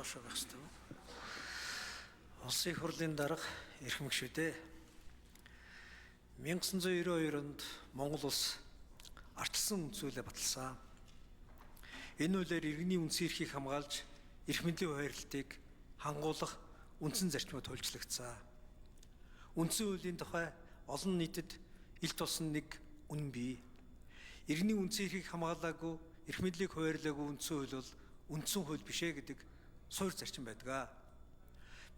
доошоо гах хэвээр. Улсын их хурлын дарга эрхэм гишүүдээ 1992 онд Монгол улс ардчилсан үндсүүлээ баталсан. Энэ үйлээр иргэний үндсэн эрхийг хамгаалж, эрх мэдлийн хуваарлтыг хангуулах үндсэн зарчмууд хуульчлагдсан. Үндсэн хуулийн тухай олон нийтэд илт болсон нэг үнэн бий. Иргэний үндсэн эрхийг хамгаалаагүй, эрх мэдлийг хуваарлаагүй үндсэн хууль бол үндсэн хууль бишээ гэдэг суурь зарчим байдаг.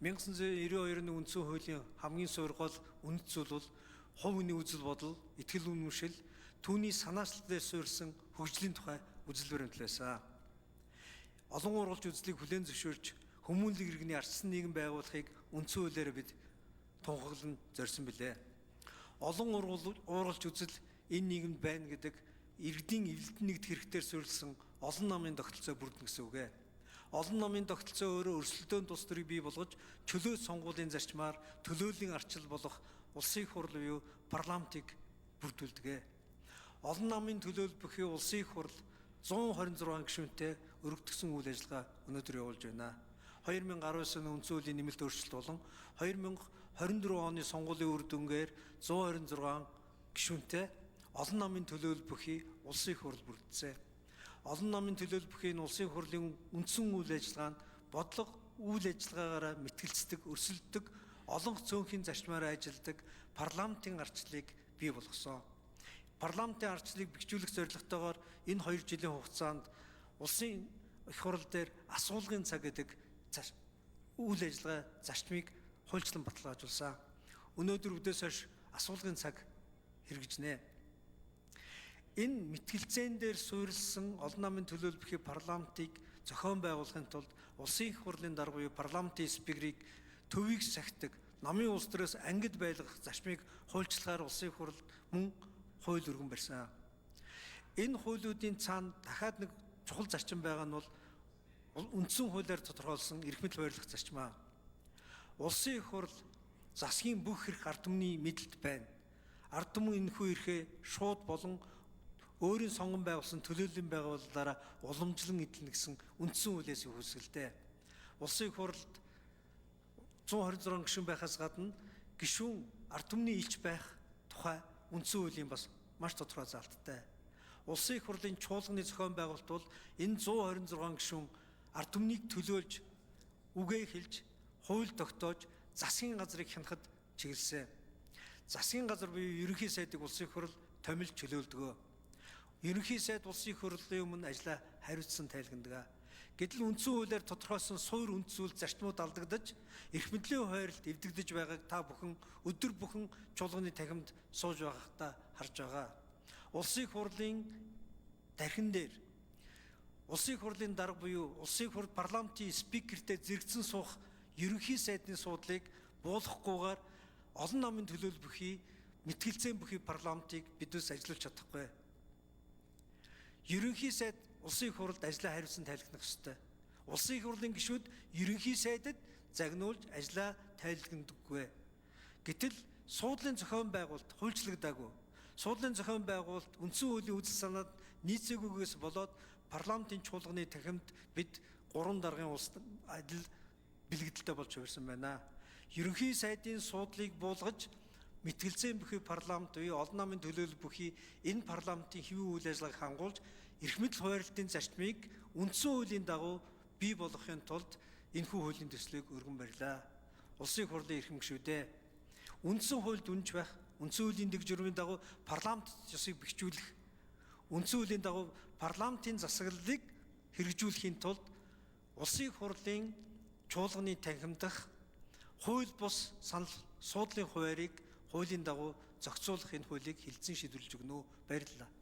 1992 оны үндсэн хуулийн хамгийн суур гол үнэт зүйл бол хувь хүний үзэл бодол, итгэл үнэмшил, түүний санаачлалээр суурьсан хөгжлийн тухай үзэл баримт байсан. Олон ургалж үзлийг хүлээн зөвшөөрч хүмүүнлэг иргэний ардчилсан нийгэм байгуулахыг үндсэн хуулиар бид тунхаглан зорьсон билээ. Олон ургалж үзэл энэ нийгэмд байна гэдэг иргэдийн эвлэлд нэгдэх хэрэгтээр суурилсан олон намын тогтолцоо бүрдэн гэсэн үг ээ. Олон намын тогтолцоо өөрөө өрсөлдөөн тус төрийг бий болгож чөлөө сонгуулийн зарчмаар төлөөллийн арчил болох улсын их хурл буюу парламентыг бүрдүүлдэг. Олон намын төлөөлбөхийн улсын их хурл 126 гишүүнтэй өргөдгсөн үйл ажиллагаа өнөөдөр явуулж байна. 2019 оны үндсэн хуулийн нэмэлт өөрчлөлт болон 2024 оны сонгуулийн үр дүнгээр 126 гишүүнтэй олон намын төлөөлбөхийн улсын их хурл бүрдсэн. Олон намын төлөөлбөхийн улсын их хурлын үндсэн үйл ажиллагаа нь бодлого үйл ажиллагаагаараа мэтгэлцдэг, өрсөлддөг, олон цөөнхийн зарчмаараа ажилладаг парламентын ардчлалыг бий болгосон. Парламентын ардчлалыг бэхжүүлэх зорилготойгоор энэ 2 жилийн хугацаанд улсын их хурл дээр асуулгын цаг гэдэг үйл ажиллагаа зарчмыг хуульчлан баталгаажуулсан. Өнөөдөр үдээс хойш асуулгын цаг хэрэгжинэ. Энэ мэтгэлцээн дээр суурилсан олон намын төлөөлбөхийн парламентыг зохион байгуулахын тулд улсын их хурлын дарга буюу парламентын спикерийг төвийг сахидаг, намын улс төрөөс ангид байлгах зарчмыг хуульчлахаар улсын их хурл мөн хууль өргөн барьсан. Энэ хуулиудын цаана дахиад нэг чухал зарчим байгаа нь бол үндсэн хуулиар тодорхойлсон эрх мэдэл хуваарлах зарчим аа. Улсын их хурл засгийн бүх эрх ард түмний мэдэлд байна. Ард түмэн энэхүү эрхээ шууд болон өөрийн сонгон байгуулсан төлөөллийн байгууллагаараа уламжлан эдэлнэ гэсэн үндсэн хуулиас үүсгэлтэй. Улсын их хурлд 126 гишүүн байхаас гадна гишүүн ард түмний илч байх тухай үндсэн хуулийн бас маш тодорхой заалттай. Улсын их хурлын чуулганы зохион байгуулалт бол энэ 126 гишүүн ард түмнийг төлөөлж, үгээ хэлж, хууль тогтоож, засгийн газрыг хянахад чиглэсэн. Засгийн газар буюу ерөнхий сайдыг улсын их хурл томилж чөлөөлдөг. Ерөнхий сайд улсын их хурлын өмнө ажлаа хариуцсан тайлгнадаг. Гэтэл үндсэн хуулиар тодорхойлсон суур үндсүүл зарчмууд алдагдаж, эрх мэдлийн хуваарлт эвдэгдэж байгааг та бүхэн өдөр бүхэн чуулганы танхимд сууж байгахдаа харж байгаа. Улсын их хурлын тархин дээр улсын их хурлын дарга буюу улсын их хурл парламентын спикертэй зэрэгцэн суух ерөнхий сайдны суудлыг буулгахгүйгээр олон намын төлөөлбөхийн мэтгэлцээн бүхий парламентыг бидээс ажиллуулж чадахгүй. Ерөнхий сайд улсын их хурлд ажлаа хариуцсан тайлгнах ёстой. Улсын их хурлын гишүүд ерөнхий сайдад загнуулж ажлаа тайлгнадаггүй. Гэтэл суудлын зохион байгуулалт хуульчлагдаагүй. Суудлын зохион байгуулалт үндсэн хуулийн үзэл санаанд нийцээгүйгээс болоод парламентын чуулганы танхимд бид 3 даргын улс адил бэлгэлдэлтэй болж хувирсан байна. Ерөнхий сайдын суудлыг буулгаж мэтгэлцээн бүхий парламент буюу олон намын төлөөлбөхийн энэ парламентын хэвийн үйл ажиллагааг хангуулж эрх мэдэл хуваарлтын зарчмыг үндсэн хуулийн дагуу бий болгохын тулд энэхүү хуулийн төслийг өргөн барьлаа. Улсын их хурлын эрхэм гишүүдээ үндсэн хуульд үнж байх, үндсэн хуулийн дэг журмын дагуу парламент ёсыг бэхжүүлэх, үндсэн хуулийн дагуу парламентын засаглалыг хэрэгжүүлэхийн тулд улсын их хурлын чуулганы танхимдах хууль бус санал суудлын хуваарийг хуулийн дагуу зохицуулах энэ хуулийг хэлэлцэн шийдвэрлэж өгнө үү. Баярлалаа.